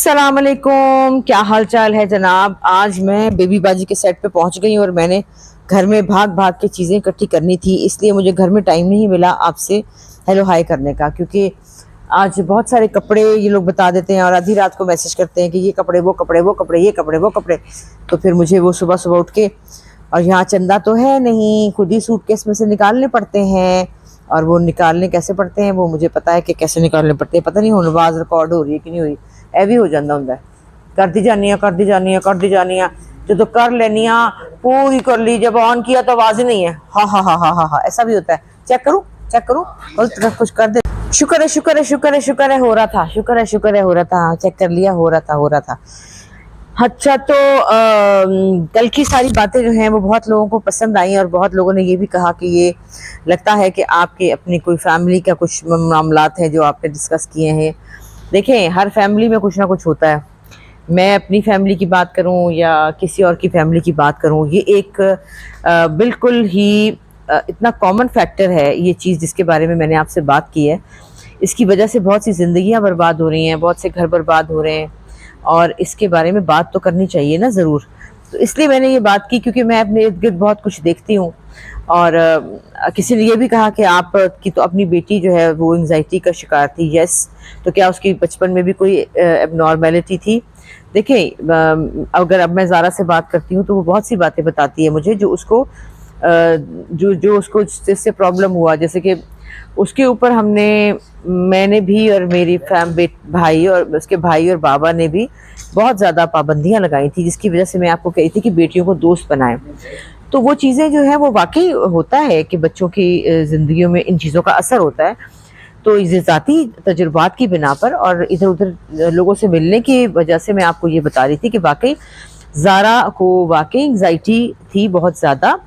अस्सलाम वालेकुम, क्या हाल चाल है जनाब। आज मैं बेबी बाजी के सेट पे पहुंच गई और मैंने घर में भाग भाग के चीज़ें इकट्ठी करनी थी, इसलिए मुझे घर में टाइम नहीं मिला आपसे हेलो हाय करने का, क्योंकि आज बहुत सारे कपड़े ये लोग बता देते हैं और आधी रात को मैसेज करते हैं कि ये कपड़े वो कपड़े वो कपड़े ये कपड़े वो कपड़े। तो फिर मुझे वो सुबह सुबह उठ के, और यहाँ चंदा तो है नहीं, खुद ही सूटकेस में से निकालने पड़ते हैं। और वो निकालने कैसे पड़ते हैं वो मुझे पता है कि कैसे निकालने पड़ते हैं। पता नहीं हुण आवाज़ रिकॉर्ड हो रही है कि नहीं हुई, ਇਹ भी हो जाता होंगे। करती जानी जो कर लेनी पूरी कर ली, जब ऑन किया तो आवाज ही नहीं है। हाँ हाँ हाँ हाँ हाँ हाँ, ऐसा भी होता है। चेक करूँ कुछ कर दे। शुक्र है हो रहा था, हो रहा था। चेक कर लिया, हो रहा था। अच्छा, तो कल की सारी बातें जो हैं वो बहुत लोगों को पसंद आई और बहुत लोगों ने ये भी कहा कि ये लगता है कि आपके अपनी कोई फैमिली का कुछ मामलात हैं जो आपने डिस्कस किए हैं। देखें, हर फैमिली में कुछ ना कुछ होता है। मैं अपनी फैमिली की बात करूं या किसी और की फैमिली की बात करूं, ये एक बिल्कुल ही इतना कॉमन फैक्टर है ये चीज़ जिसके बारे में मैंने आपसे बात की है। इसकी वजह से बहुत सी ज़िंदगियां बर्बाद हो रही हैं, बहुत से घर बर्बाद हो रहे हैं, और इसके बारे में बात तो करनी चाहिए ना ज़रूर। तो इसलिए मैंने ये बात की, क्योंकि मैं अपने इर्द गिर्द बहुत कुछ देखती हूँ। और किसी ने ये भी कहा कि आप की तो अपनी बेटी जो है वो एंजाइटी का शिकार थी। यस, तो क्या उसकी बचपन में भी कोई एबनॉर्मेलिटी थी? देखें, अगर अब मैं ज़ारा से बात करती हूँ तो वो बहुत सी बातें बताती है मुझे जो उसको जो उसको जिससे प्रॉब्लम हुआ। जैसे कि उसके ऊपर मैंने भी और मेरी भाई और उसके भाई और बाबा ने भी बहुत ज़्यादा पाबंदियाँ लगाई थी, जिसकी वजह से मैं आपको कही थी कि बेटियों को दोस्त बनाएं। तो वो चीज़ें जो है वो वाकई होता है कि बच्चों की ज़िंदगियों में इन चीज़ों का असर होता है। तो इस ज़ाती तजुर्बात की बिना पर और इधर उधर लोगों से मिलने की वजह से मैं आपको ये बता रही थी कि वाकई ज़ारा को वाकई एंग्जाइटी थी बहुत ज़्यादा,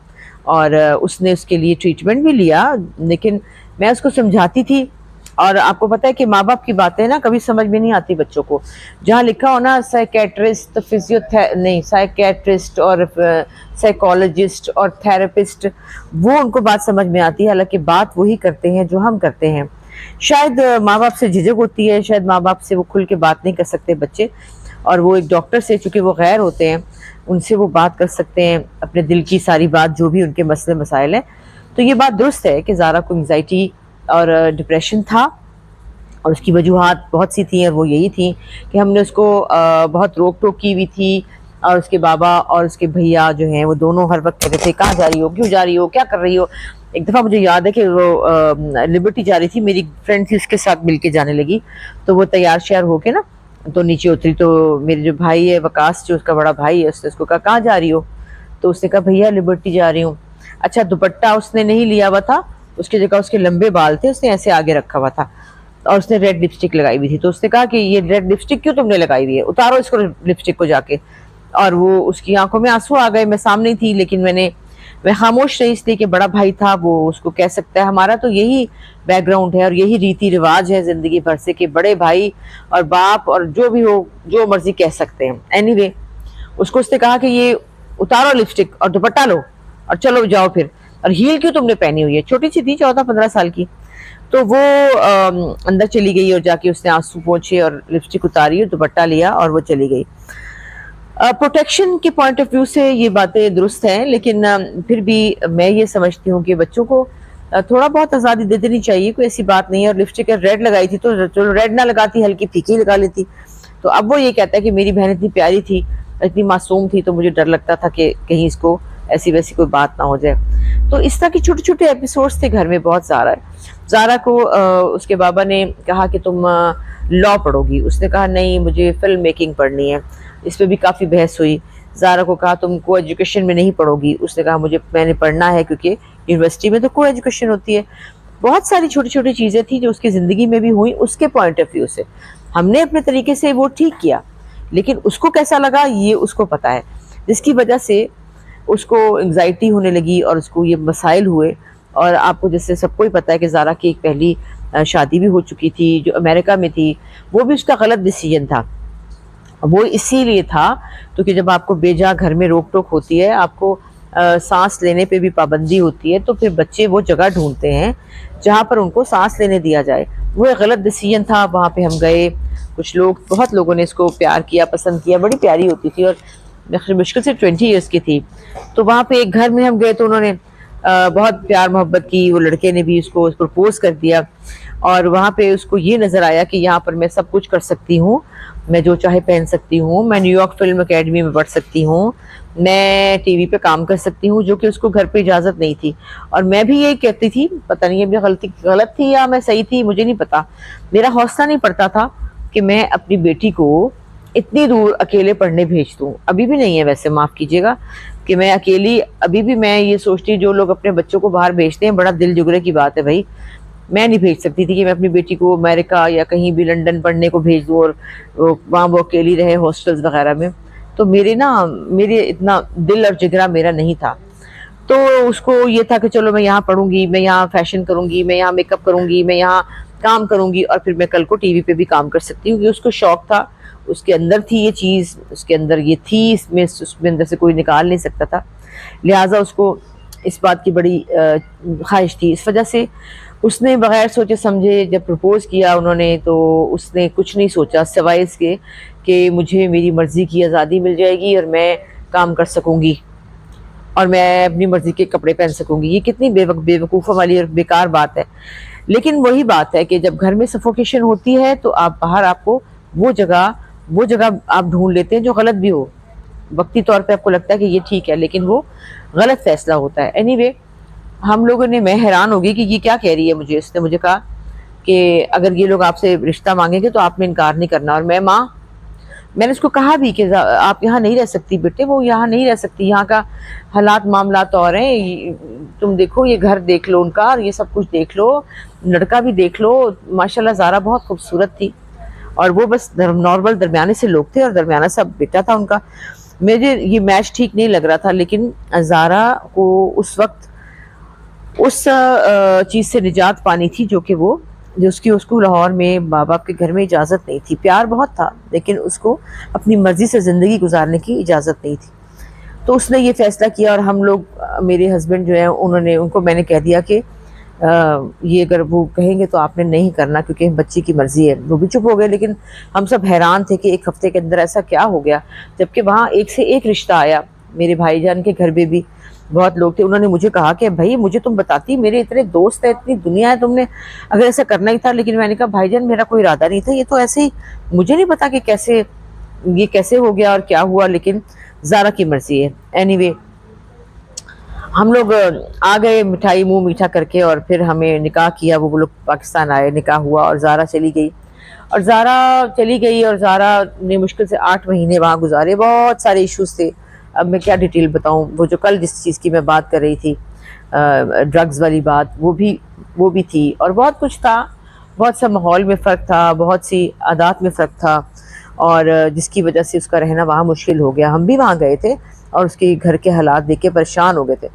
और उसने उसके लिए ट्रीटमेंट भी लिया। लेकिन मैं उसको समझाती थी, और आपको पता है कि माँ बाप की बातें ना कभी समझ में नहीं आती बच्चों को। जहाँ लिखा हो ना साइकेट्रिस्ट, साइकेट्रिस्ट और साइकोलॉजिस्ट और थेरेपिस्ट, वो उनको बात समझ में आती है। हालांकि बात वही करते हैं जो हम करते हैं। शायद माँ बाप से झिझक होती है, शायद माँ बाप से वो खुल के बात नहीं कर सकते बच्चे, और वो एक डॉक्टर से, चूँकि वो गैर होते हैं, उनसे वो बात कर सकते हैं अपने दिल की सारी बात, जो भी उनके मसले मसाइल हैं। तो ये बात दुरुस्त है कि ज़ारा को एंग्जाइटी और डिप्रेशन था, और उसकी वजूहात बहुत सी थी, और वो यही थी कि हमने उसको बहुत रोक टोक की हुई थी। और उसके बाबा और उसके भैया जो हैं वो दोनों हर वक्त कहते थे कहाँ जा रही हो, क्यों जा रही हो, क्या कर रही हो। एक दफ़ा मुझे याद है कि वो लिबर्टी जा रही थी, मेरी फ्रेंड थी, उसके साथ मिलके जाने लगी। तो वो तैयार श्यार होके ना तो नीचे उतरी, तो मेरे जो भाई है वकास, जो उसका बड़ा भाई है, उसने उसको कहा कहाँ जा रही हो। तो उसने कहा भैया लिबर्टी जा रही हूँ। अच्छा, दुपट्टा उसने नहीं लिया हुआ था, उसकी जगह उसके लंबे बाल थे, उसने ऐसे आगे रखा हुआ था, और उसने रेड लिपस्टिक लगाई हुई थी। तो उसने कहा कि ये रेड लिपस्टिक क्यों तुमने लगाई हुई है, उतारो इसको लिपस्टिक को जाके। और वो उसकी आंखों में आंसू आ गए। मैं सामने थी, लेकिन मैं खामोश रही, इसलिए कि बड़ा भाई था, वो उसको कह सकता है। हमारा तो यही बैकग्राउंड है और यही रीति रिवाज है जिंदगी भर से कि बड़े भाई और बाप और जो भी हो जो मर्जी कह सकते हैं। एनीवे, उसको उसने कहा कि ये उतारो लिपस्टिक और दुपट्टा लो और चलो जाओ फिर। और हील क्यों तुमने पहनी हुई है, छोटी सी थी, 14-15 साल की। तो वो अंदर चली गई और जाके उसने आंसू पोंछे और लिपस्टिक उतारी और दुपट्टा लिया और वो चली गई। प्रोटेक्शन के पॉइंट ऑफ व्यू से ये बातें दुरुस्त हैं, लेकिन फिर भी मैं ये समझती हूँ कि बच्चों को थोड़ा बहुत आज़ादी दे देनी चाहिए, कोई ऐसी बात नहीं है। और लिपस्टिक रेड लगाई थी तो चलो रेड ना लगाती, हल्की फीकी लगा लेती। तो अब वो ये कहता है कि मेरी बहन इतनी प्यारी थी, इतनी मासूम थी, तो मुझे डर लगता था कि कहीं इसको ऐसी वैसी कोई बात ना हो जाए। तो इस तरह के छोटे छोटे एपिसोड्स थे घर में बहुत। ज़ारा को उसके बाबा ने कहा कि तुम लॉ पढ़ोगी, उसने कहा नहीं मुझे फिल्म मेकिंग पढ़नी है। इस पर भी काफ़ी बहस हुई। ज़ारा को कहा तुम को एजुकेशन में नहीं पढ़ोगी, उसने कहा मैंने पढ़ना है क्योंकि यूनिवर्सिटी में तो को एजुकेशन होती है। बहुत सारी छोटी छोटी चीज़ें थी जो उसकी ज़िंदगी में भी हुई। उसके पॉइंट ऑफ व्यू से हमने अपने तरीके से वो ठीक किया, लेकिन उसको कैसा लगा ये उसको पता है, जिसकी वजह से उसको एंग्जाइटी होने लगी और उसको ये मसाइल हुए। और आपको जैसे सबको ही पता है कि ज़ारा की एक पहली शादी भी हो चुकी थी जो अमेरिका में थी, वो भी उसका गलत डिसीजन था। वो इसीलिए था क्योंकि जब आपको बेजा घर में रोक टोक होती है, आपको सांस लेने पे भी पाबंदी होती है, तो फिर बच्चे वो जगह ढूंढते हैं जहाँ पर उनको सांस लेने दिया जाए। वो एक गलत डिसीजन था। वहाँ पे हम गए, कुछ लोग, बहुत लोगों ने इसको प्यार किया, पसंद किया, बड़ी प्यारी होती थी और मुश्किल से 20 ईयर्स की थी। तो वहाँ पे एक घर में हम गए तो उन्होंने बहुत प्यार मोहब्बत की, वो लड़के ने भी उसको प्रपोज कर दिया और वहाँ पे उसको ये नज़र आया कि यहाँ पर मैं सब कुछ कर सकती हूँ, मैं जो चाहे पहन सकती हूँ, मैं न्यूयॉर्क फिल्म एकेडमी में पढ़ सकती हूँ, मैं टीवी पे काम कर सकती हूँ, जो कि उसको घर पे इजाज़त नहीं थी। और मैं भी यही कहती थी, पता नहीं ये भी गलत थी या मैं सही थी, मुझे नहीं पता, मेरा हौसला नहीं पड़ता था कि मैं अपनी बेटी को इतनी दूर अकेले पढ़ने भेज दूँ। अभी भी नहीं है वैसे, माफ़ कीजिएगा कि मैं अकेली, अभी भी मैं ये सोचती, जो लोग अपने बच्चों को बाहर भेजते हैं, बड़ा दिल जुगरे की बात है भाई। मैं नहीं भेज सकती थी कि मैं अपनी बेटी को अमेरिका या कहीं भी लंदन पढ़ने को भेज दूँ और वहाँ वो अकेली रहे हॉस्टल्स वगैरह में। तो मेरे इतना दिल और जिगरा मेरा नहीं था। तो उसको ये था कि चलो मैं यहाँ पढ़ूंगी, मैं यहाँ फैशन करूंगी, मैं यहाँ मेकअप करूंगी, मैं यहाँ काम करूंगी और फिर मैं कल को टीवी पे भी काम कर सकती हूँ। कि उसको शौक था, उसके अंदर थी ये चीज़, उसके अंदर ये थी, उसमें अंदर से कोई निकाल नहीं सकता था। लिहाजा उसको इस बात की बड़ी ख्वाहिश थी। इस वजह से उसने बगैर सोचे समझे जब प्रपोज़ किया उन्होंने, तो उसने कुछ नहीं सोचा सिवाय इसके कि मुझे मेरी मर्ज़ी की आज़ादी मिल जाएगी और मैं काम कर सकूँगी और मैं अपनी मर्ज़ी के कपड़े पहन सकूँगी। ये कितनी बेवकूफ़ों वाली और बेकार बात है। लेकिन वही बात है कि जब घर में सफोकेशन होती है तो आप बाहर, आपको वो जगह आप ढूंढ लेते हैं जो गलत भी हो। वक्ती तौर पे आपको लगता है कि ये ठीक है, लेकिन वो गलत फैसला होता है। एनीवे, हम लोगों ने, मैं हैरान हो गई कि ये क्या कह रही है मुझे। इसने मुझे कहा कि अगर ये लोग आपसे रिश्ता मांगेंगे तो आपने इनकार नहीं करना। और मैंने उसको कहा भी कि आप यहाँ नहीं रह सकती बेटे, वो यहाँ नहीं रह सकती, यहाँ का हालात मामलात और हैं, तुम देखो, ये घर देख लो उनका, ये सब कुछ देख लो, लड़का भी देख लो। माशाल्लाह ज़ारा बहुत खूबसूरत थी और वो बस नॉर्मल दरमियाने से लोग थे और दरमियाना सा बेटा था उनका। मुझे ये मैच ठीक नहीं लग रहा था, लेकिन ज़ारा को उस वक्त उस चीज़ से निजात पानी थी जो उसको लाहौर में माँ बाप के घर में इजाज़त नहीं थी। प्यार बहुत था लेकिन उसको अपनी मर्ज़ी से ज़िंदगी गुजारने की इजाज़त नहीं थी। तो उसने ये फ़ैसला किया और हम लोग, मेरे हस्बैंड जो है, उनको मैंने कह दिया कि ये अगर वो कहेंगे तो आपने नहीं करना क्योंकि बच्ची की मर्ज़ी है। वो भी चुप हो गए, लेकिन हम सब हैरान थे कि एक हफ़्ते के अंदर ऐसा क्या हो गया, जबकि वहाँ एक से एक रिश्ता आया। मेरे भाईजान के घर में भी बहुत लोग थे। उन्होंने मुझे कहा कि भाई मुझे तुम बताती, मेरे इतने दोस्त हैं, इतनी दुनिया है, तुमने अगर ऐसा करना ही था। लेकिन मैंने कहा भाईजान मेरा कोई इरादा नहीं था, ये तो ऐसे ही, मुझे नहीं पता कि ये कैसे हो गया और क्या हुआ, लेकिन ज़ारा की मर्जी है। एनीवे, हम लोग आ गए मिठाई मुंह मीठा करके और फिर हमें निकाह किया। वो लोग पाकिस्तान आए, निकाह हुआ और ज़ारा चली गई। और ज़ारा ने मुश्किल से 8 महीने वहाँ गुजारे। बहुत सारे इश्यूज थे, अब मैं क्या डिटेल बताऊं। वो जो कल जिस चीज़ की मैं बात कर रही थी, ड्रग्स वाली बात, वो भी थी और बहुत कुछ था। बहुत सा माहौल में फ़र्क था, बहुत सी आदात में फ़र्क था और जिसकी वजह से उसका रहना वहाँ मुश्किल हो गया। हम भी वहाँ गए थे और उसके घर के हालात देख के परेशान हो गए थे।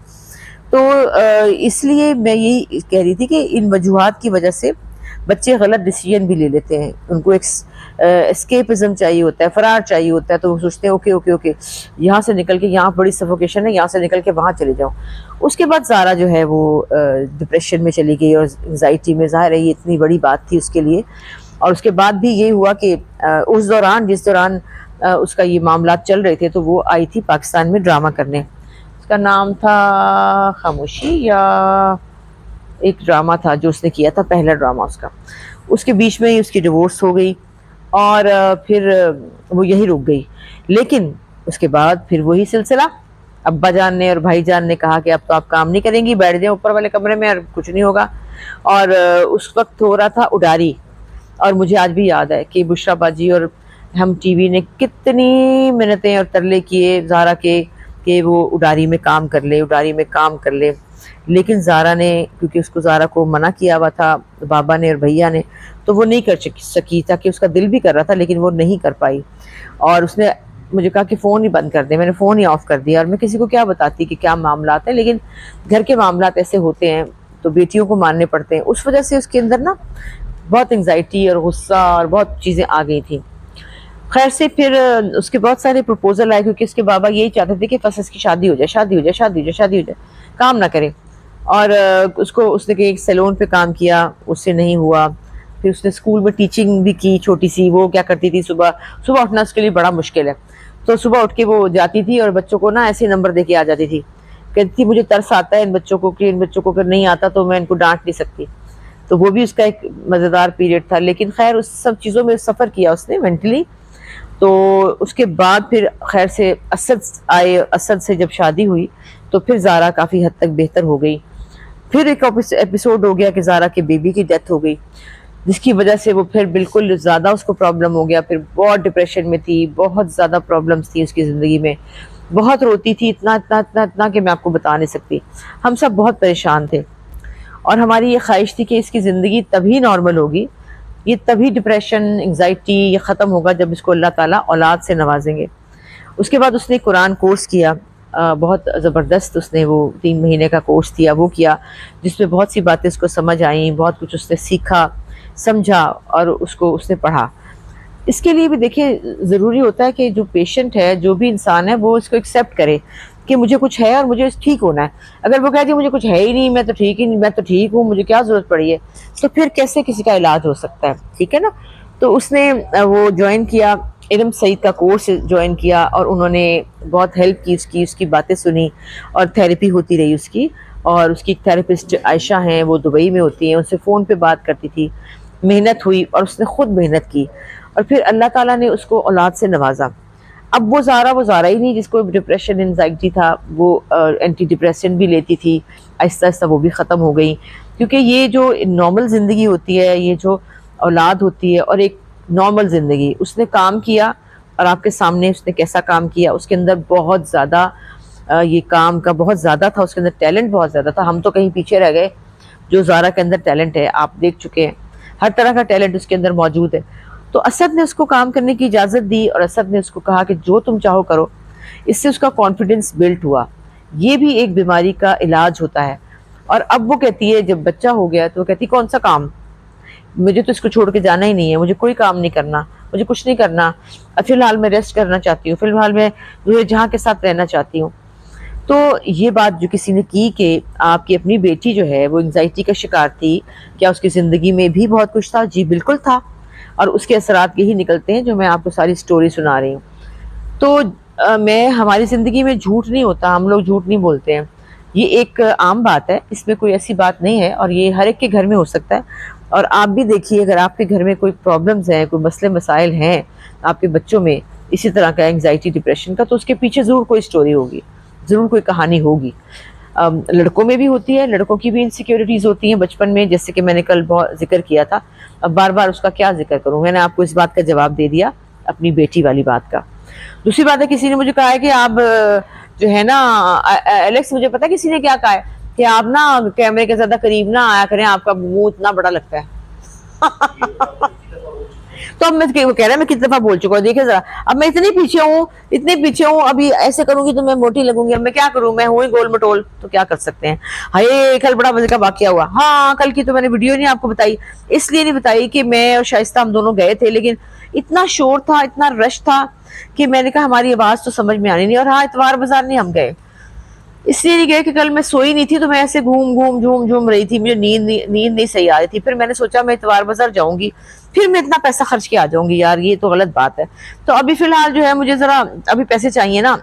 तो इसलिए मैं यही कह रही थी कि इन वजूहात की वजह से बच्चे गलत डिसीजन भी ले लेते हैं। उनको एक एस्केपिज्म चाहिए होता है, फरार चाहिए होता है, तो वो सोचते हैं ओके ओके ओके, यहाँ से निकल के, यहाँ बड़ी सफोकेशन है, यहाँ से निकल के वहाँ चले जाओ। उसके बाद ज़ारा जो है वो डिप्रेशन में चली गई और एंजाइटी में। ज़ाहिर है ये इतनी बड़ी बात थी उसके लिए। और उसके बाद भी ये हुआ कि उस दौरान, जिस दौरान उसका ये मामला चल रहे थे, तो वो आई थी पाकिस्तान में ड्रामा करने। उसका नाम था खामोशी, या एक ड्रामा था जो उसने किया था, पहला ड्रामा उसका। उसके बीच में ही उसकी डिवोर्स हो गई और फिर वो यही रुक गई। लेकिन उसके बाद फिर वही सिलसिला, अब्बा जान ने और भाई जान ने कहा कि अब तो आप काम नहीं करेंगी, बैठ जाए ऊपर वाले कमरे में और कुछ नहीं होगा। और उस वक्त हो रहा था उडारी। और मुझे आज भी याद है कि बुशरा बाजी और हम टीवी ने कितनी मिन्नतें और तरले किए ज़ारा के कि वो उडारी में काम कर ले, लेकिन ज़ारा ने, क्योंकि उसको ज़ारा को मना किया हुआ था बाबा ने और भैया ने, तो वो नहीं कर सकी। ताकि उसका दिल भी कर रहा था लेकिन वो नहीं कर पाई। और उसने मुझे कहा कि फ़ोन ही बंद कर दे। मैंने फ़ोन ही ऑफ़ कर दिया। और मैं किसी को क्या बताती कि क्या मामलात हैं, लेकिन घर के मामलात ऐसे होते हैं तो बेटियों को मानने पड़ते हैं। उस वजह से उसके अंदर ना बहुत एंग्जाइटी और गुस्सा और बहुत चीज़ें आ गई थी। खैर से फिर उसके बहुत सारे प्रपोजल आए, क्योंकि उसके बाबा यही चाहते थे कि बस इसकी शादी हो जाए, शादी हो जाए, शादी हो जाए, शादी हो जाए, काम ना करे। और उसको उसने एक सैलून पे काम किया, उससे नहीं हुआ। फिर उसने स्कूल में टीचिंग भी की छोटी सी। वो क्या करती थी, सुबह सुबह उठना उसके लिए बड़ा मुश्किल है, तो सुबह उठ के वो जाती थी और बच्चों को ना ऐसे नंबर दे के आ जाती थी। कहती थी मुझे तरस आता है इन बच्चों को, कि इन बच्चों को अगर नहीं आता तो मैं इनको डांट नहीं सकती। तो वो भी उसका एक मज़ेदार पीरियड था। लेकिन खैर उस सब चीज़ों में सफ़र किया उसने मेंटली। तो उसके बाद फिर खैर से असद आए। असद से जब शादी हुई तो फिर ज़ारा काफ़ी हद तक बेहतर हो गई। फिर एक एपिसोड हो गया कि ज़ारा के बेबी की डेथ हो गई, जिसकी वजह से वो फिर बिल्कुल ज़्यादा उसको प्रॉब्लम हो गया। फिर बहुत डिप्रेशन में थी, बहुत ज़्यादा प्रॉब्लम्स थी उसकी ज़िंदगी में, बहुत रोती थी, इतना इतना इतना इतना कि मैं आपको बता नहीं सकती। हम सब बहुत परेशान थे और हमारी ये ख्वाहिश थी कि इसकी ज़िंदगी तभी नॉर्मल होगी, ये तभी डिप्रेशन एंग्जाइटी ये ख़त्म होगा जब इसको अल्लाह ताला औलाद से नवाजेंगे। उसके बाद उसने कुरान कोर्स किया, बहुत ज़बरदस्त उसने वो 3 महीने का कोर्स किया, वो किया, जिसमें बहुत सी बातें उसको समझ आई, बहुत कुछ उसने सीखा, समझा और उसको उसने पढ़ा। इसके लिए भी देखिए ज़रूरी होता है कि जो पेशेंट है, जो भी इंसान है, वो इसको एक्सेप्ट करे कि मुझे कुछ है और मुझे ठीक होना है। अगर वो कह दे मुझे कुछ है ही नहीं, मैं तो ठीक ही नहीं, मैं तो ठीक हूँ, मुझे क्या ज़रूरत पड़ी है, तो फिर कैसे किसी का इलाज हो सकता है, ठीक है ना। तो उसने वो ज्वाइन किया, इल्म सईद का कोर्स ज्वाइन किया और उन्होंने बहुत हेल्प की उसकी बातें सुनी और थेरेपी होती रही उसकी। और उसकी थेरेपिस्ट आयशा हैं, वो दुबई में होती हैं, उनसे फ़ोन पे बात करती थी। मेहनत हुई और उसने खुद मेहनत की और फिर अल्लाह ताला ने उसको औलाद से नवाजा। अब वो ज़ारा ही नहीं जिसको डिप्रेशन एंजाइटी था, वो एंटी डिप्रेसेंट भी लेती थी। आहिस्ता आहिस्ता वो भी ख़त्म हो गई, क्योंकि ये जो नॉर्मल ज़िंदगी होती है, ये जो औलाद होती है और एक नॉर्मल ज़िंदगी, उसने काम किया और आपके सामने उसने कैसा काम किया। उसके अंदर बहुत ज़्यादा ये काम का बहुत ज़्यादा था, उसके अंदर टैलेंट बहुत ज़्यादा था। हम तो कहीं पीछे रह गए। जो ज़ारा के अंदर टैलेंट है आप देख चुके हैं, हर तरह का टैलेंट उसके अंदर मौजूद है। तो असद ने उसको काम करने की इजाज़त दी और असद ने उसको कहा कि जो तुम चाहो करो। इससे उसका कॉन्फिडेंस बिल्ट हुआ। ये भी एक बीमारी का इलाज होता है। और अब वो कहती है, जब बच्चा हो गया तो वो कहती कौन सा काम, मुझे तो इसको छोड़ के जाना ही नहीं है, मुझे कोई काम नहीं करना, मुझे कुछ नहीं करना, फिलहाल मैं रेस्ट करना चाहती हूँ, फिलहाल मैं जहाँ के साथ रहना चाहती हूँ। तो ये बात जो किसी ने की कि आपकी अपनी बेटी जो है वो एंग्जाइटी का शिकार थी, क्या उसकी ज़िंदगी में भी बहुत कुछ था? जी बिल्कुल था। और उसके असरात यही निकलते हैं जो मैं आपको सारी स्टोरी सुना रही हूँ। तो मैं हमारी ज़िंदगी में झूठ नहीं होता, हम लोग झूठ नहीं बोलते हैं, ये एक आम बात है, इसमें कोई ऐसी बात नहीं है और ये हर एक के घर में हो सकता है। और आप भी देखिए, अगर आपके घर में कोई प्रॉब्लम्स हैं, कोई मसले मसाइल हैं आपके बच्चों में इसी तरह का एंग्जाइटी डिप्रेशन का, तो उसके पीछे ज़रूर कोई स्टोरी होगी, ज़रूर कोई कहानी होगी। लड़कों में भी होती है, लड़कों की भी इनसिक्योरिटीज़ होती हैं बचपन में, जैसे कि मैंने कल बहुत जिक्र किया था। अब बार बार उसका क्या जिक्र करूँ, मैंने आपको इस बात का जवाब दे दिया अपनी बेटी वाली बात का। दूसरी बात है, किसी ने मुझे कहा है कि आप जो है ना एलेक्स, मुझे पता है किसी ने क्या कहा है कि आप ना कैमरे के ज़्यादा करीब ना आया करें, आपका मुंह इतना बड़ा लगता है। तो अब मैं वो कह रहा है मैं कितनी दफा बोल चुका हूँ, देखिए जरा, अब मैं इतने पीछे हूँ, अभी ऐसे करूंगी तो मैं मोटी लगूंगी, अब मैं क्या करूँ, मैं हूँ ही गोल मटोल, तो क्या कर सकते हैं। हाय, कल बड़ा मजे का वाकया हुआ। हाँ, कल की तो मैंने वीडियो नहीं आपको बताई, इसलिए नहीं बताई कि मैं और शाइस्ता हम दोनों गए थे, लेकिन इतना शोर था, इतना रश था कि मैंने कहा हमारी आवाज तो समझ में आनी नहीं। और हाँ, इतवार बाजार नहीं हम गए, इसलिए नहीं गए कि कल मैं सोई नहीं थी, तो मैं ऐसे झूम रही थी, मुझे नींद नहीं सही आ रही थी। फिर मैंने सोचा मैं इतवार बाजार जाऊंगी, फिर मैं इतना पैसा खर्च के आ जाऊंगी, यार ये तो गलत बात है। तो अभी फिलहाल जो है मुझे जरा अभी पैसे चाहिए ना,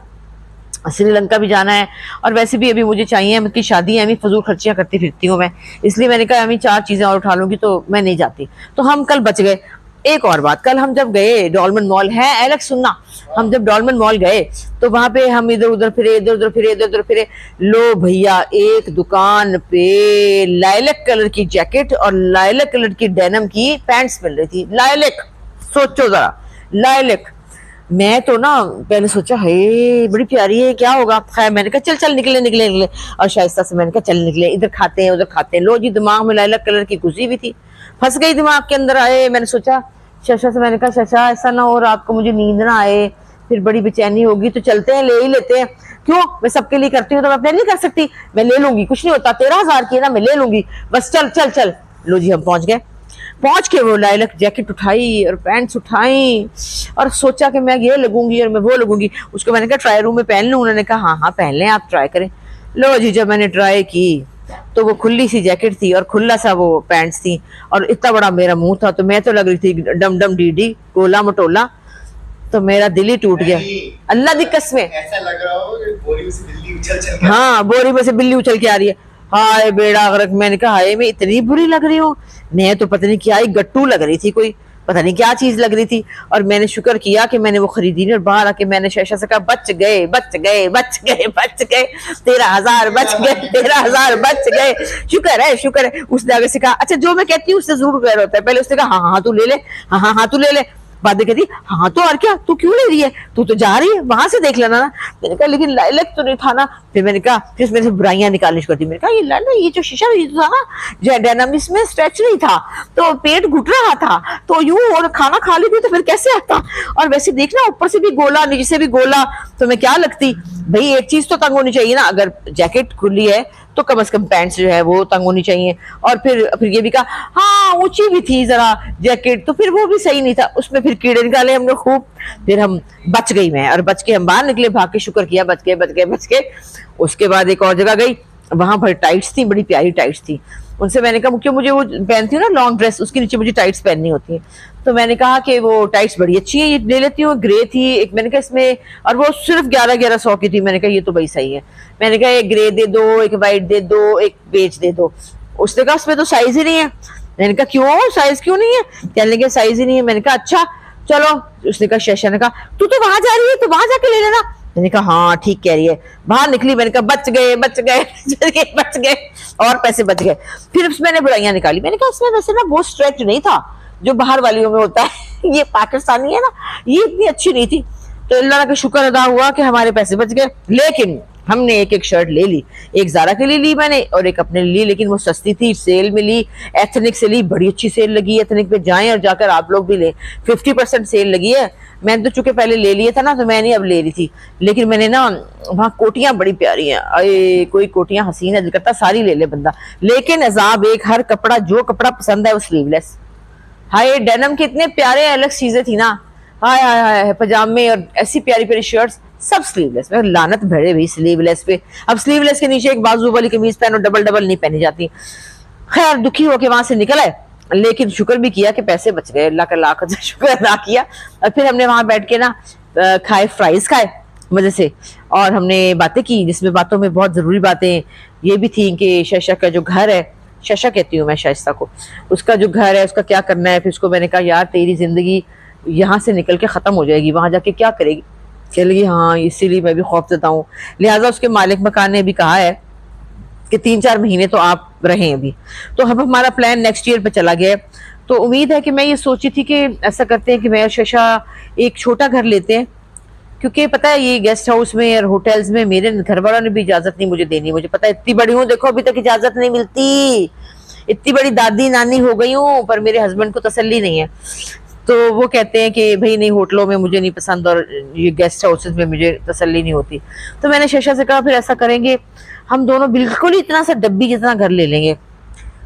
श्रीलंका भी जाना है और वैसे भी अभी मुझे चाहिए, उनकी शादी है, अभी फजूल खर्चियां करती फिरती हूँ मैं, इसलिए मैंने कहा अभी 4 चीजें और उठा लूंगी, तो मैं नहीं जाती। तो हम कल बच गए। एक और बात, कल हम जब गए डॉलमन मॉल है, एलेक्स सुनना, हम जब डॉलमन मॉल गए तो वहां पे हम इधर उधर फिरे, लो भैया, एक दुकान पे लाइलैक कलर की जैकेट और लाइलैक कलर की डेनिम की पैंट्स मिल रही थी। लाइलैक, सोचो जरा, लाइलैक। मैं तो ना पहले सोचा है बड़ी प्यारी है, क्या होगा, खैर मैंने कहा चल निकले। और शाइस्ता से मैंने कहा चल निकले, इधर खाते हैं उधर खाते हैं। लो जी, दिमाग में लाइलैक कलर की घुसी हुई थी, फंस गई दिमाग के अंदर। आए, मैंने सोचा शशा से, मैंने कहा शशा ऐसा ना हो रात को मुझे नींद ना आए, फिर बड़ी बेचैनी होगी, तो चलते हैं, ले ही लेते हैं। क्यों, मैं सबके लिए करती हूँ तो मैं अपने नहीं कर सकती? मैं ले लूंगी, कुछ नहीं होता, 13,000 की है ना, मैं ले लूंगी, बस चल। लो जी, हम पहुंच गए। पहुंच के वो लाइलक जैकेट उठाई और पैंट्स उठाई और सोचा कि मैं ये लगूंगी और मैं वो लगूंगी। उसको मैंने कहा ट्राई रूम में पहन लूं, उन्होंने कहा हाँ हाँ पहन लें, आप ट्राई करें। लो जी, जब मैंने ट्राई की तो वो खुली सी जैकेट थी और खुला सा वो पैंट्स थी और इतना बड़ा मेरा मुंह था, तो मैं तो लग रही थी डम डम डी डी, गोला मटोला। तो मेरा दिल ही टूट गया, अल्लाह दी कसम। ऐसा लग रहा हो कि बोरी में से बिल्ली उछल चल के हाँ, बोरी में से बिल्ली उछल के आ रही है। हाय बेड़ा गर्क, मैंने कहा हाय मैं इतनी बुरी लग रही हूँ, मैं तो पता नहीं क्या ही गट्टू लग रही थी, कोई पता नहीं क्या चीज लग रही थी। और मैंने शुक्र किया कि मैंने वो खरीदी नहीं, और बाहर आके मैंने शैशा से कहा बच गए बच गए बच गए बच गए, 13,000 बच गए, 13,000 बच गए, शुक्र है शुक्र है। उसने आगे से कहा अच्छा जो मैं कहती हूँ उससे जरूर गैर होता है। पहले उसने कहा हाँ हाँ तू ले ले, हाँ हाँ हाँ तू ले ले। बाद में कहती हाँ तो और क्या, तू क्यों ले रही है, तू तो जा रही है, वहां से देख लेना ना। मैंने कहा लेकिन लाइलक तो नहीं था ना। फिर मैंने कहा, फिर मेरे से बुराइयां निकालनी शुरू कर दी। मैंने कहा ये लाइलक, ये जो शीशा ये तो था ना डायनामिक्स में स्ट्रेच नहीं था, तो पेट घुट रहा था, तो यूं और खाना खा लेती तो फिर कैसे आता। और वैसे देखना ऊपर से भी गोला नीचे से भी गोला, तो मैं क्या लगती भाई। एक चीज तो तंग होनी चाहिए ना, अगर जैकेट खुली है तो कम से कम पैंट्स जो है वो तंग होनी चाहिए। और फिर ये भी कहा हाँ ऊंची भी थी जरा जैकेट, तो फिर वो भी सही नहीं था, उसमें फिर कीड़े निकाले हमने खूब। फिर हम बच गई मैं, और बच के हम बाहर निकले, भाग के शुक्र किया बच गए बच गए बच गए। उसके बाद एक और जगह गई, वहां पर टाइट्स थी, बड़ी प्यारी टाइट्स थी। उनसे मैंने कहा क्यों मुझे वो पहनती हूँ ना लॉन्ग ड्रेस, उसके नीचे मुझे टाइट्स पहननी होती है, तो मैंने कहा कि वो टाइट्स बड़ी अच्छी है, ये ले लेती हूँ। ग्रे थी एक, मैंने कहा इसमें, और वो सिर्फ 1100 की थी। मैंने कहा ये तो बड़ी सही है। मैंने कहा एक ग्रे दे दो, एक वाइट दे दो, एक बेज दे दो। उसने कहा उसमें तो साइज ही नहीं है। मैंने कहा क्यों, साइज क्यों नहीं है? कहने लगे साइज ही नहीं है। मैंने कहा अच्छा चलो। उसने कहा शैशा ने कहा तू तो वहां जा रही है, तो वहां जाके ले लेना। मैंने कहा हाँ ठीक कह रही है। बाहर निकली, मैंने कहा बच गए बच गए बच गए बच गए, और पैसे बच गए। फिर मैंने बुराइयां निकाली, मैंने कहा इसमें वैसे ना वो स्ट्रेच नहीं था जो बाहर वालियों में होता है ये पाकिस्तानी है ना, ये इतनी अच्छी नहीं थी। तो अल्लाह का शुक्र अदा हुआ कि हमारे पैसे बच गए। लेकिन हमने एक एक शर्ट ले ली, एक ज़ारा के लिए ली मैंने और एक अपने लिए ली, लेकिन वो सस्ती थी, सेल में ली, एथनिक से ली, बड़ी अच्छी सेल लगी। एथनिक पे जाएं और जाकर आप लोग भी लें, 50% सेल लगी है। मैंने तो चूंकि पहले ले लिया था ना, तो मैं नहीं अब ले रही थी, लेकिन मैंने ना वहाँ कोटियां बड़ी प्यारी हैं, अरे कोई कोटियां हसीन है, दिल करता सारी ले ले बंदा। लेकिन अजाब एक, हर कपड़ा जो कपड़ा पसंद है वो स्लीवलेस। हाय डेनिम के इतने प्यारे अलग चीजें थी ना, हाय हाय हाय, पजामे और ऐसी प्यारी प्यारी शर्ट्स सब स्लीवलेस। मैं लानत भरे भाई स्लीवलेस पे। अब स्लीवलेस के नीचे एक बाजू वाली कमीज पहनो, डबल डबल नहीं पहनी जाती। खैर दुखी होके वहां से निकल आए, लेकिन शुक्र भी किया कि पैसे बच गए, अल्लाह का लाख हजार शुक्र अदा किया। और फिर हमने वहां बैठ के ना खाए, फ्राइज खाए मजे से, और हमने बातें की, जिसमें बातों में बहुत जरूरी बातें ये भी थी कि शशा का जो घर है, शशा कहती हूँ मैं शाइस्ता को, उसका जो घर है उसका क्या करना है। फिर उसको मैंने कहा यार तेरी जिंदगी यहाँ से निकल के खत्म हो जाएगी, वहां जाके क्या करेगी? कह लगी हाँ इसीलिए मैं भी खौफजदा हूँ। लिहाजा उसके मालिक मकान ने भी कहा है कि 3-4 महीने तो आप रहें अभी। तो अब हमारा प्लान नेक्स्ट ईयर पे चला गया है। तो उम्मीद है कि मैं ये सोची थी कि ऐसा करते हैं कि मैं और शशा एक छोटा घर लेते हैं, क्योंकि पता है ये गेस्ट हाउस में और होटल्स में मेरे घर वालों ने भी इजाजत नहीं मुझे देनी। मुझे पता है इतनी बड़ी हूँ, देखो अभी तक इजाजत नहीं मिलती, इतनी बड़ी दादी नानी हो गई हूँ, पर मेरे हस्बैंड को तसल्ली नहीं है। तो वो कहते हैं कि भाई नहीं होटलों में मुझे नहीं पसंद और ये गेस्ट हाउसेस में मुझे तसल्ली नहीं होती। तो मैंने शशा से कहा फिर ऐसा करेंगे, हम दोनों बिल्कुल ही इतना सा डब्बी जितना घर ले लेंगे,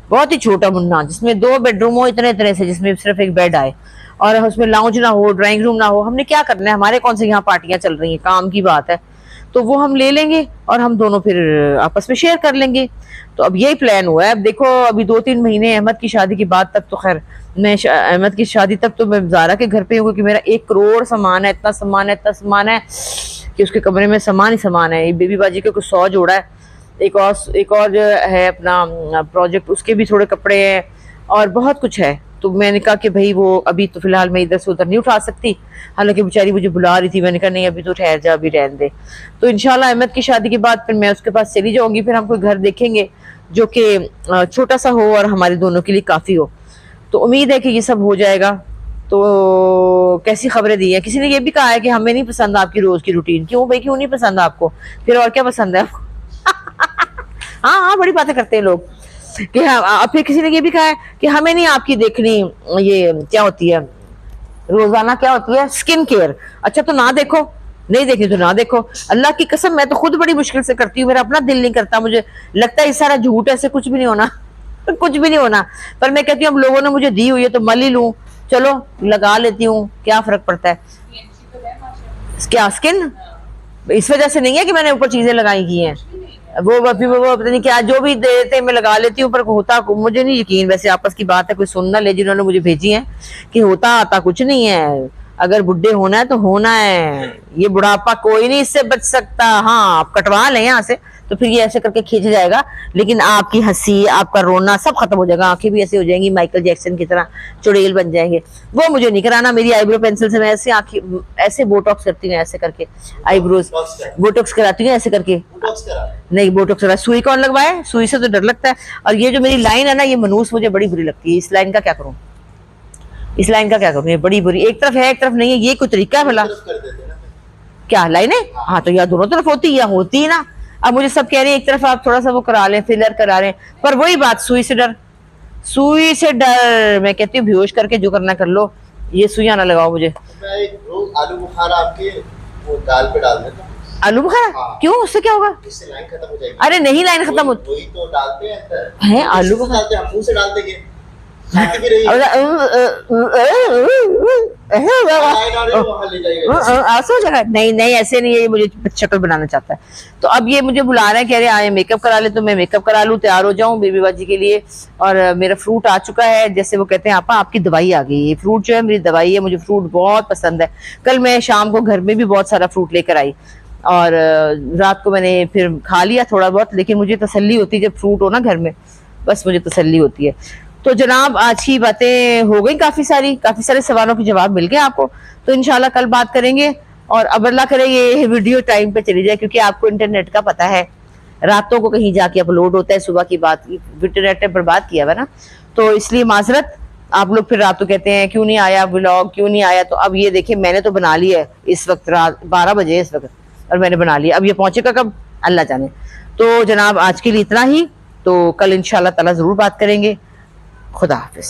बहुत ही छोटा मुन्ना, जिसमें 2 बेडरूम हो, इतने इतने से, जिसमें सिर्फ एक बेड आए और उसमें लाउंज ना हो, ड्राइंग रूम ना हो। हमने क्या करना है, हमारे कौन से यहाँ पार्टियां चल रही हैं, काम की बात है। तो वो हम ले लेंगे और हम दोनों फिर आपस में शेयर कर लेंगे। तो अब यही प्लान हुआ है। अब देखो अभी 2-3 महीने अहमद की शादी के बाद तक तो खैर मैं अहमद की शादी तक तो मैं ज़ारा के घर पे हूँ, क्योंकि मेरा 1 करोड़ सामान है, इतना सामान है, इतना सामान है कि उसके कमरे में सामान ही सामान है। बेबी बाजी के कुछ 100 जोड़ा है, एक और जो है अपना प्रोजेक्ट, उसके भी थोड़े कपड़े हैं और बहुत कुछ है। तो मैंने कहा कि भाई वो अभी तो फिलहाल मैं इधर से उधर नहीं उठा सकती, हालांकि बेचारी मुझे बुला रही थी। मैंने कहा नहीं अभी तो ठहर जा, अभी रहने दे। तो इंशाल्लाह अहमद की शादी के बाद फिर मैं उसके पास चली जाऊंगी, फिर हम कोई घर देखेंगे जो कि छोटा सा हो और हमारे दोनों के लिए काफ़ी हो। तो उम्मीद है कि ये सब हो जाएगा। तो कैसी खबरें दी है? किसी ने ये भी कहा है कि हमें नहीं पसंद आपकी रोज की रूटीन। क्यों भाई, क्यों नहीं पसंद आपको? फिर और क्या पसंद है आपको? हाँ हाँ, बड़ी बातें करते हैं लोग कि हाँ। फिर किसी ने ये भी कहा है कि हमें नहीं आपकी देखनी, ये क्या होती है रोजाना, क्या होती है स्किन केयर। अच्छा तो ना देखो, नहीं देखनी तो ना देखो। अल्लाह की कसम मैं तो खुद बड़ी मुश्किल से करती हूँ, मेरा अपना दिल नहीं करता, मुझे लगता है ये सारा झूठ, ऐसे कुछ भी नहीं होना। कुछ भी नहीं होना। पर मैं कहती हूँ अब लोगों ने मुझे दी हुई है तो मल ही लूं, चलो लगा लेती हूँ, क्या फर्क पड़ता है। क्या स्किन इस वजह से नहीं है कि मैंने ऊपर चीजें लगाई की हैं, वो अभी वो पता नहीं क्या जो भी दे देते हैं मैं लगा लेती हूँ, पर होता मुझे नहीं यकीन, वैसे आपस की बात है, कोई सुन ना ले जिन्होंने मुझे भेजी है, कि होता आता कुछ नहीं है। अगर बुढ़े होना है तो होना है, ये बुढ़ापा कोई नहीं इससे बच सकता। हाँ आप कटवा लें यहाँ से तो फिर ये ऐसे करके खींच जाएगा, लेकिन आपकी हंसी, आपका रोना सब खत्म हो जाएगा, आंखें भी ऐसे हो जाएंगी माइकल जैक्सन की तरह, चुड़ैल बन जाएंगे। वो मुझे नहीं कराना। मेरी आईब्रो पेंसिल से मैं ऐसे आंखें ऐसे बोटॉक्स करती हूँ, ऐसे करके आईब्रोज बोटॉक्स कराती हूँ ऐसे करके। नहीं बोटॉक्स करा, सुई कौन लगवाए, सुई से तो डर लगता है। और ये जो मेरी लाइन है ना, ये मनूस मुझे बड़ी बुरी लगती है। इस लाइन का क्या करूँ, इस लाइन का क्या करूँ, ये बड़ी बुरी, एक तरफ है एक तरफ नहीं है, ये कोई तरीका है भला? क्या लाइन है? हाँ तो या दोनों तरफ होती है या होती है ना। अब मुझे सब कह रहे हैं एक तरफ आप थोड़ा सा वो करा लें, फिलर करा लें, पर वही बात, सुई से डर, सुई से डर। मैं कहती हूँ बेहोश करके जो करना कर लो, ये सुइयां ना लगाओ मुझे। आलू बुखारा आपके वो दाल पे डाल देता हूँ। आलू बुखारा? हाँ। क्यों, उससे क्या होगा? इससे लाइन खत्म हो जाएगी। अरे नहीं लाइन खत्म होती वही तो डालते हैं आलू बुखारा, डालते हैं, मुंह से डालते हैं, खाते भी रहिए। ऐसा हो जाएगा? नहीं नहीं ऐसे नहीं है, ये मुझे शक्ल बनाना चाहता है। तो अब ये मुझे बुला रहे हैं, कह रहे आए मेकअप करा ले, तो मैं मेकअप करा लूं, तैयार हो जाऊं बेबी बाजी के लिए। और मेरा फ्रूट आ चुका है, जैसे वो कहते हैं आपा आपकी दवाई आ गई। ये फ्रूट जो है मेरी दवाई है, मुझे फ्रूट बहुत पसंद है। कल मैं शाम को घर में भी बहुत सारा फ्रूट लेकर आई और रात को मैंने फिर खा लिया थोड़ा बहुत, लेकिन मुझे तसल्ली होती है जब फ्रूट हो ना घर में, बस मुझे तसल्ली होती है। तो जनाब आज की बातें हो गई, काफी सारे सवालों के जवाब मिल गए आपको। तो इंशाल्लाह कल बात करेंगे, और अब अल्लाह करे ये वीडियो टाइम पे चली जाए, क्योंकि आपको इंटरनेट का पता है रातों को कहीं जाके अपलोड होता है, सुबह की बात इंटरनेट ने बर्बाद किया हुआ ना, तो इसलिए माजरत। आप लोग फिर रातों कहते हैं क्यों नहीं आया व्लॉग, क्यों नहीं आया। तो अब ये देखिए मैंने तो बना लिया है, इस वक्त रात 12 बजे इस वक्त, और मैंने बना लिया। अब ये पहुंचेगा कब अल्लाह जाने। तो जनाब आज के लिए इतना ही, तो कल इंशाल्लाह ताला जरूर बात करेंगे। खुदा हाफिज।